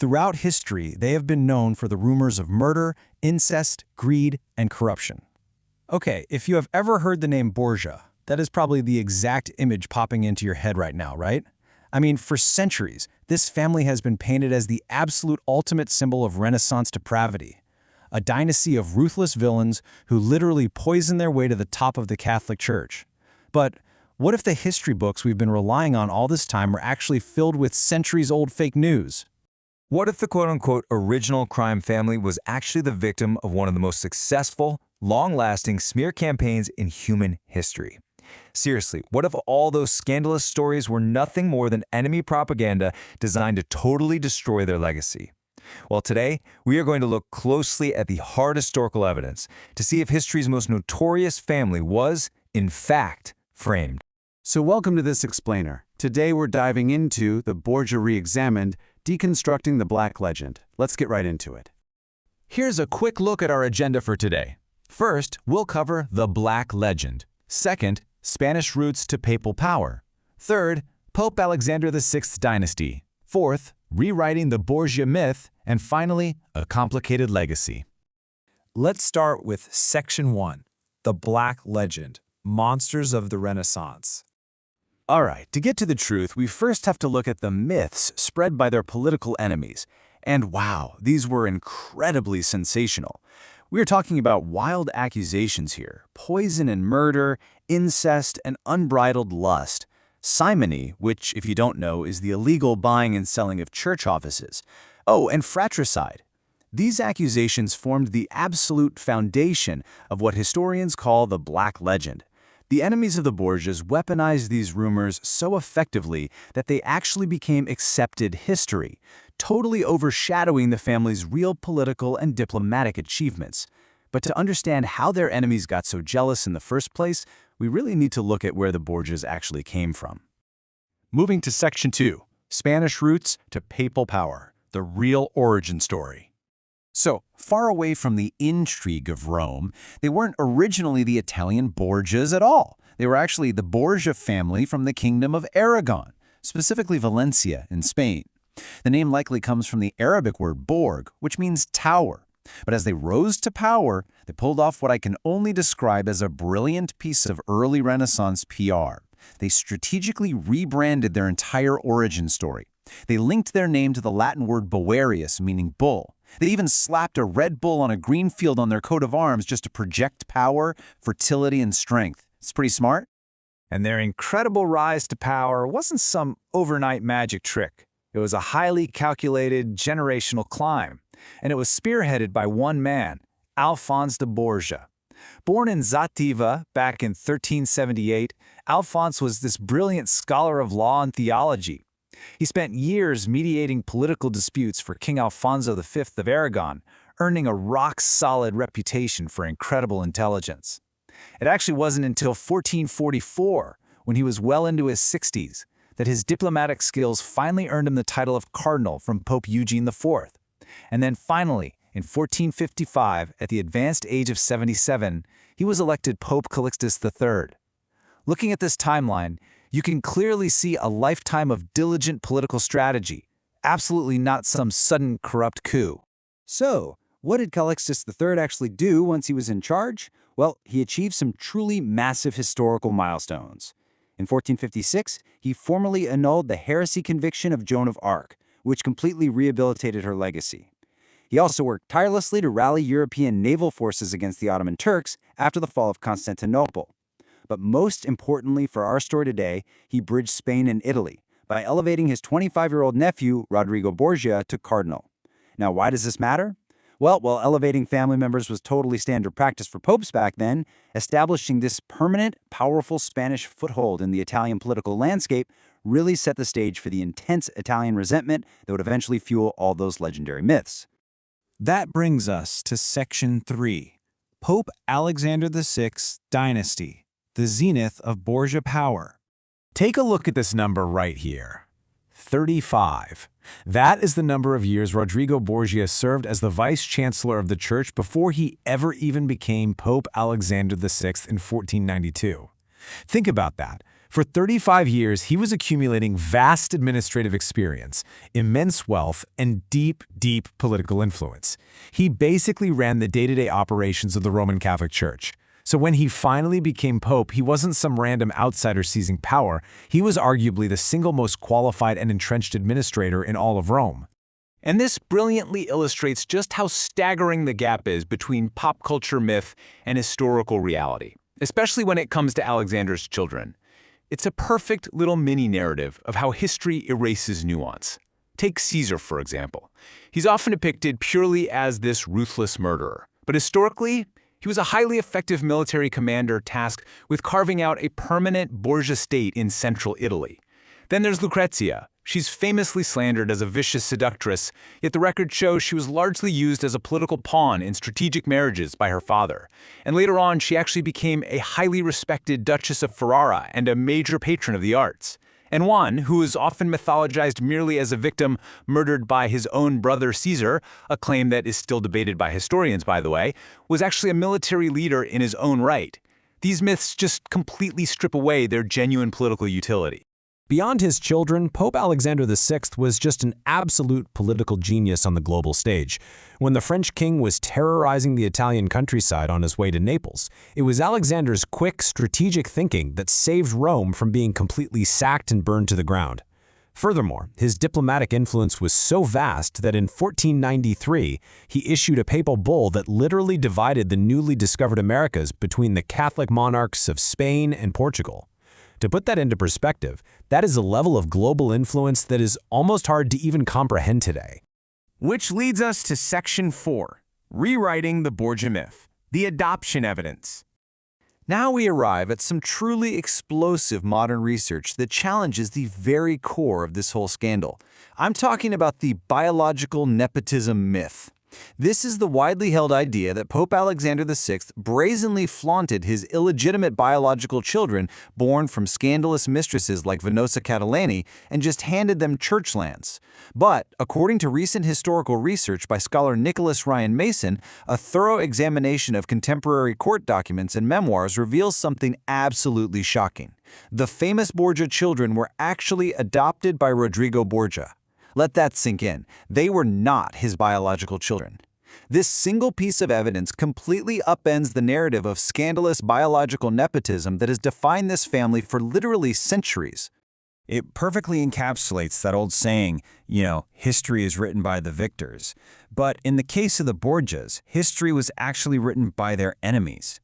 Throughout history, they have been known for the rumors of murder, incest, greed, and corruption. Okay, if you have ever heard the name Borgia, that is probably the exact image popping into your head right now, right? I mean, for centuries, this family has been painted as the absolute ultimate symbol of Renaissance depravity. A dynasty of ruthless villains who literally poison their way to the top of the Catholic Church. But what if the history books we've been relying on all this time were actually filled with centuries-old fake news? What if the quote-unquote original crime family was actually the victim of one of the most successful, long-lasting smear campaigns in human history? Seriously, what if all those scandalous stories were nothing more than enemy propaganda designed to totally destroy their legacy? Well, today, we are going to look closely at the hard historical evidence to see if history's most notorious family was, in fact, framed. So welcome to this explainer. Today we're diving into the Borgia Reexamined, deconstructing the Black Legend. Let's get right into it. Here's a quick look at our agenda for today. First, we'll cover the Black Legend. Second, Spanish roots to papal power. Third, Pope Alexander VI dynasty. Fourth, rewriting the Borgia myth. And finally, a complicated legacy. Let's start with Section 1, the Black Legend, Monsters of the Renaissance. All right, to get to the truth, we first have to look at the myths spread by their political enemies. And wow, these were incredibly sensational. We are talking about wild accusations here, poison and murder, incest, and unbridled lust. Simony, which, if you don't know, is the illegal buying and selling of church offices. Oh, and fratricide. These accusations formed the absolute foundation of what historians call the Black Legend. The enemies of the Borgias weaponized these rumors so effectively that they actually became accepted history, totally overshadowing the family's real political and diplomatic achievements. But to understand how their enemies got so jealous in the first place, we really need to look at where the Borgias actually came from. Moving to Section 2, Spanish roots to papal power, the real origin story. So, far away from the intrigue of Rome, they weren't originally the Italian Borgias at all. They were actually the Borgia family from the Kingdom of Aragon, specifically Valencia in Spain. The name likely comes from the Arabic word borg, which means tower. But as they rose to power, they pulled off what I can only describe as a brilliant piece of early Renaissance PR. They strategically rebranded their entire origin story. They linked their name to the Latin word boarius, meaning bull. They even slapped a red bull on a green field on their coat of arms just to project power, fertility, and strength. It's pretty smart. And their incredible rise to power wasn't some overnight magic trick. It was a highly calculated generational climb, and it was spearheaded by one man, Alfons de Borja. Born in Zativa back in 1378, Alphonse was this brilliant scholar of law and theology. He spent years mediating political disputes for King Alfonso V of Aragon, earning a rock-solid reputation for incredible intelligence. It actually wasn't until 1444, when he was well into his 60s, that his diplomatic skills finally earned him the title of cardinal from Pope Eugene IV. And then finally, in 1455, at the advanced age of 77, he was elected Pope Callixtus III. Looking at this timeline, you can clearly see a lifetime of diligent political strategy, absolutely not some sudden corrupt coup. So, what did Callixtus III actually do once he was in charge? Well, he achieved some truly massive historical milestones. In 1456, he formally annulled the heresy conviction of Joan of Arc, which completely rehabilitated her legacy. He also worked tirelessly to rally European naval forces against the Ottoman Turks after the fall of Constantinople. But most importantly for our story today, he bridged Spain and Italy by elevating his 25-year-old nephew, Rodrigo Borgia, to cardinal. Now, why does this matter? Well, while elevating family members was totally standard practice for popes back then, establishing this permanent, powerful Spanish foothold in the Italian political landscape really set the stage for the intense Italian resentment that would eventually fuel all those legendary myths. That brings us to Section 3, Pope Alexander VI Dynasty, the zenith of Borgia power. Take a look at this number right here, 35. That is the number of years Rodrigo Borgia served as the vice-chancellor of the church before he ever even became Pope Alexander VI in 1492. Think about that. For 35 years, he was accumulating vast administrative experience, immense wealth, and deep, deep political influence. He basically ran the day-to-day operations of the Roman Catholic Church. So when he finally became pope, he wasn't some random outsider seizing power. He was arguably the single most qualified and entrenched administrator in all of Rome. And this brilliantly illustrates just how staggering the gap is between pop culture myth and historical reality, especially when it comes to Alexander's children. It's a perfect little mini-narrative of how history erases nuance. Take Caesar, for example. He's often depicted purely as this ruthless murderer, but historically, he was a highly effective military commander tasked with carving out a permanent Borgia state in central Italy. Then there's Lucrezia. She's famously slandered as a vicious seductress, yet the record shows she was largely used as a political pawn in strategic marriages by her father. And later on, she actually became a highly respected Duchess of Ferrara and a major patron of the arts. And Juan, who is often mythologized merely as a victim murdered by his own brother Caesar, a claim that is still debated by historians, by the way, was actually a military leader in his own right. These myths just completely strip away their genuine political utility. Beyond his children, Pope Alexander VI was just an absolute political genius on the global stage. When the French king was terrorizing the Italian countryside on his way to Naples, it was Alexander's quick, strategic thinking that saved Rome from being completely sacked and burned to the ground. Furthermore, his diplomatic influence was so vast that in 1493, he issued a papal bull that literally divided the newly discovered Americas between the Catholic monarchs of Spain and Portugal. To put that into perspective, that is a level of global influence that is almost hard to even comprehend today. Which leads us to Section 4, Rewriting the Borgia Myth, the Adoption Evidence. Now we arrive at some truly explosive modern research that challenges the very core of this whole scandal. I'm talking about the biological nepotism myth. This is the widely held idea that Pope Alexander VI brazenly flaunted his illegitimate biological children born from scandalous mistresses like Venosa Catalani and just handed them church lands. But, according to recent historical research by scholar Nicholas Ryan Mason, a thorough examination of contemporary court documents and memoirs reveals something absolutely shocking. The famous Borgia children were actually adopted by Rodrigo Borgia. Let that sink in. They were not his biological children. This single piece of evidence completely upends the narrative of scandalous biological nepotism that has defined this family for literally centuries. It perfectly encapsulates that old saying, history is written by the victors. But in the case of the Borgias, history was actually written by their enemies.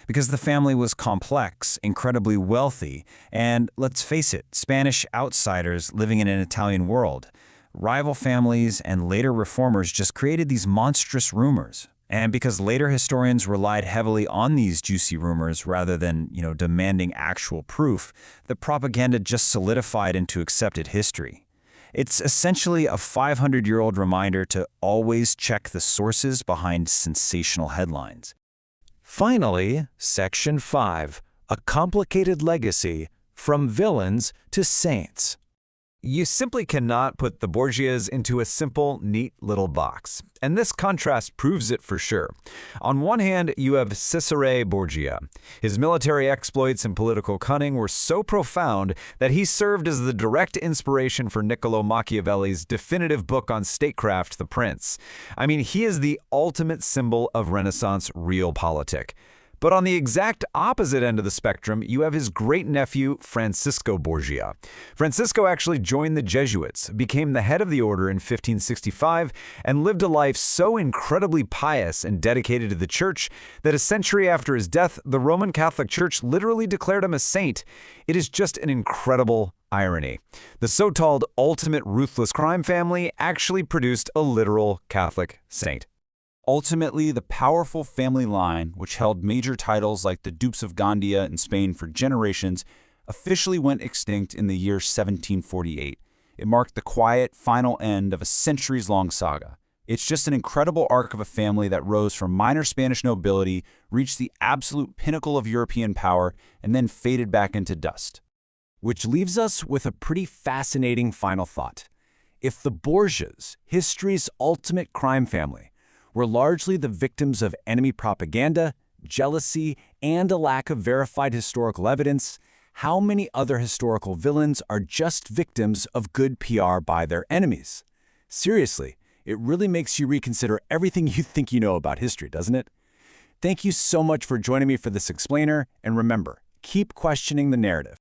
Because the family was complex, incredibly wealthy, and, let's face it, Spanish outsiders living in an Italian world. Rival families and later reformers just created these monstrous rumors. And because later historians relied heavily on these juicy rumors rather than, demanding actual proof, the propaganda just solidified into accepted history. It's essentially a 500-year-old reminder to always check the sources behind sensational headlines. Finally, Section 5, A Complicated Legacy, From Villains to Saints. You simply cannot put the Borgias into a simple, neat little box, and this contrast proves it for sure. On one hand, you have Cesare Borgia. His military exploits and political cunning were so profound that he served as the direct inspiration for Niccolo Machiavelli's definitive book on statecraft, The Prince. I mean, he is the ultimate symbol of Renaissance realpolitik. But on the exact opposite end of the spectrum, you have his great-nephew, Francisco Borgia. Francisco actually joined the Jesuits, became the head of the order in 1565, and lived a life so incredibly pious and dedicated to the Church that a century after his death, the Roman Catholic Church literally declared him a saint. It is just an incredible irony. The so-called ultimate ruthless crime family actually produced a literal Catholic saint. Ultimately, the powerful family line, which held major titles like the Dukes of Gandia in Spain for generations, officially went extinct in the year 1748. It marked the quiet, final end of a centuries-long saga. It's just an incredible arc of a family that rose from minor Spanish nobility, reached the absolute pinnacle of European power, and then faded back into dust. Which leaves us with a pretty fascinating final thought. If the Borgias, history's ultimate crime family, were largely the victims of enemy propaganda, jealousy, and a lack of verified historical evidence, how many other historical villains are just victims of good PR by their enemies? Seriously, it really makes you reconsider everything you think you know about history, doesn't it? Thank you so much for joining me for this explainer, and remember, keep questioning the narrative.